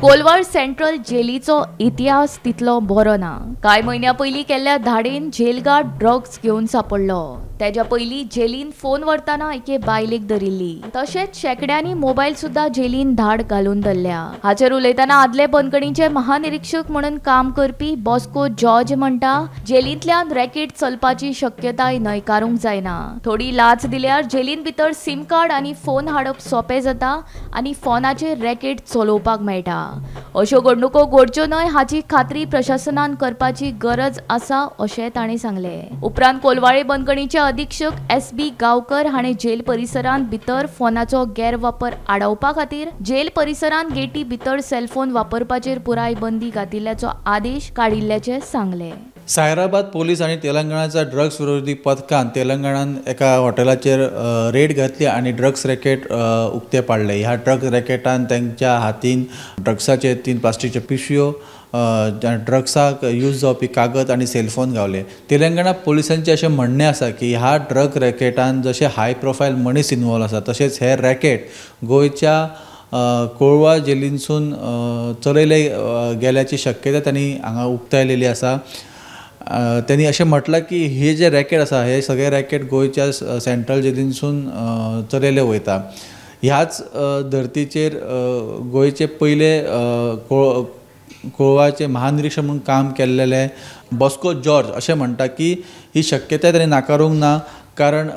कोलवार central जेलीचो इतिहास तितलो बरो ना। कांय म्हयन्या पयलीं केल्ल्या धाडेन जेलगार्ड ड्रग्स घेवन सापडलो। तेज्या पयलीं जेलीन फोन व्हरतना एके बायलेक धरिल्ली। तशेंच शेकड्यांनी मोबायल सुद्धा जेलीन धाड घालून धरल्या। हाचेर उलयतना आदले बंदखणीचे महानिरीक्षक म्हणून काम करपी बॉस्को जॉर्ज म्हणटा, जेलींतल्यान रॅकेट चलपाची शक्यताय न्हयकारूंक जायना। थोडी लाच दिल्यार जेलीन भितर सिम कार्ड आनी फोन हाडप सोंपें जाता आनी फोनाचेर रॅकेट चलोवपाक मेळटा। अश्यो घडणुको घडच्यो न्हय हाची खात्री प्रशासनान करपाची गरज आसा अशें ताणें सांगलें। उपरांत कोलवाळे बंदखणीचे अधीक्षक एस.बी. गांवकर हाणें जेल परिसरांत भितर फोनाचो गैरवापर आडावपा खातीर जेल परिसरांत गेटी भितर सेलफोन वापरपाचेर पुराय बंदी घातिल्ल्याचो आदेश काडिल्ल्याचें सांगलें। सायराबाद पोलीस आणि तेलंगणाच्या ड्रग्स विरोधी पथकान तेलंगणात एका हॉटेलाचेर रेड घातली आणि ड्रग्स रॅकेट उक्ते पाडले। ह्या ड्रग्स रॅकेटान त्यांच्या हातीन ड्रग्साचे 3 प्लास्टिकचे पिशव्यो, ड्रग्साक यूज जावपी कागद आणि सेलफोन गावले। तेलंगणा पोलिसांचे असे म्हणणे आसा की ह्या ड्रग रॅकेटान जसे हाय प्रोफायल मनीस इन्वॉल्व आसा तसेच हे रॅकेट गोयच्या कोळवा जेलींसून चलयले गेल्याची शक्यता त्यांनी हांगा उक्तायलेली आसा। त्यांनी असे म्हटलं की हे जे रॅकेट आसा हे सगळे रॅकेट गोयच्या सेंट्रल जेलींसून चलयले वयता। ह्याच धर्तीचेर गोयचे पयले कोळवाचे महानिरीक्षक म्हणून काम केल्लेले बॉस्को जॉर्ज असे म्हणटा की ही शक्यताय त्यांनी नाकारूंक ना, कारण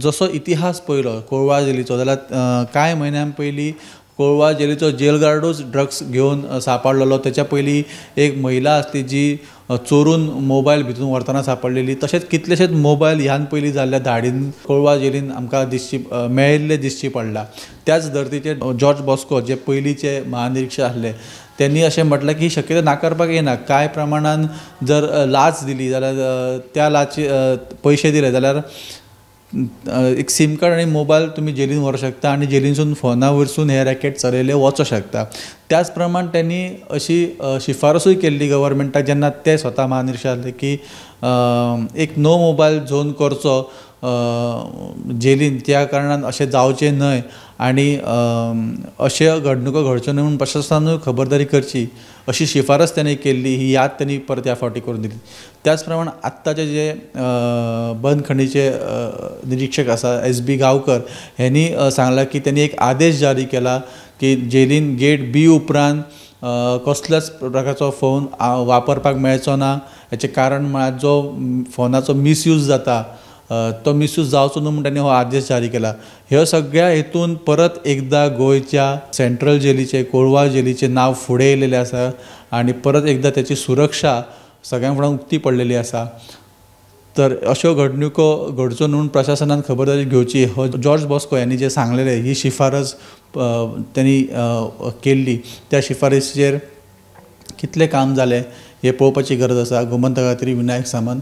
जसो इतिहास पळयलो कोळवा जेलीचो जाल्यार कांय म्हयन्यां पयलीं कोळवा जेलीचो जेलगार्डूच ड्रग्स घेवन सापडलेलो। त्याच्या पयलीं एक महिला आसली जी चोरून मोबायल भितून व्हरतना सापडलेली। तशेंच कितलेशेच मोबायल ह्यान पयलीं जाल्ल्या धाडीन कोळवा जेलीन आमकां मेळिल्ले दिश्टी पडला। त्याच धर्तीचेर जॉर्ज बॉस्को जे पयलींचे महानिरीक्षक आसले त्यांनी अशें म्हटलें की शक्यता नाकारपाक येना। कांय प्रमाणान जर लाच दिली जाल्यार त्या लाची पयशे दिले जाल्यार एक सिम कार्ड आणि मोबायल तुम्ही जेलीन व्हरू शकता आणि जेलीनसून फोना वयरसून हे रॅकेट चलयले वचूं शकता। त्याच प्रमाण त्यांनी अशी शिफारसूय केल्ली गव्हर्मेंटाक जेन्ना ते स्वता महानिरीक्षक आसले की एक नो मोबायल झोन करचो जेलीन, त्या कारणान अशें जावचें न्हय आणि अशे घडणुको घडच्यो न्हय म्हणून प्रशासनानूय खबरदारी करची अशी शिफारस त्यांनी केल्ली। ही याद त्यांनी परत ह्या फावटी करून दिली। त्याच प्रमाण आत्ताचे जे बंदखणीचे निरीक्षक आसा एस.बी. गांवकर यांनी सांगला की त्यांनी एक आदेश जारी केला की जेलीन गेट बी उपरांत कसल्याच प्रकारचो फोन वापरपाक मेळचो ना। हेचें कारण म्हळ्यार जो फोनाचो मिसयूज जाता तो मिसयूज जावचो न्हय म्हणून ताणें हो आदेश जारी केला। ह्यो सगळ्या हेतून परत एकदा गोंयच्या सेंट्रल जेलीचे कोळवा जेलीचे नांव फुडें येयलेलें आसा आणि परत एकदा त्याची सुरक्षा सगळ्यां फुड्यान उक्ती पडलेली आसा। तर अश्यो घडणुको घडच्यो न्हय म्हणून प्रशासनान खबरदारी घेवची हो जॉर्ज बॉस्को यांनी जे सांगलेले ही शिफारस त्यांनी केल्ली। त्या शिफारसीचेर कितले काम जाले हे पळोवपाची गरज आसा। गोमंतका खातीर विनायक सामंत,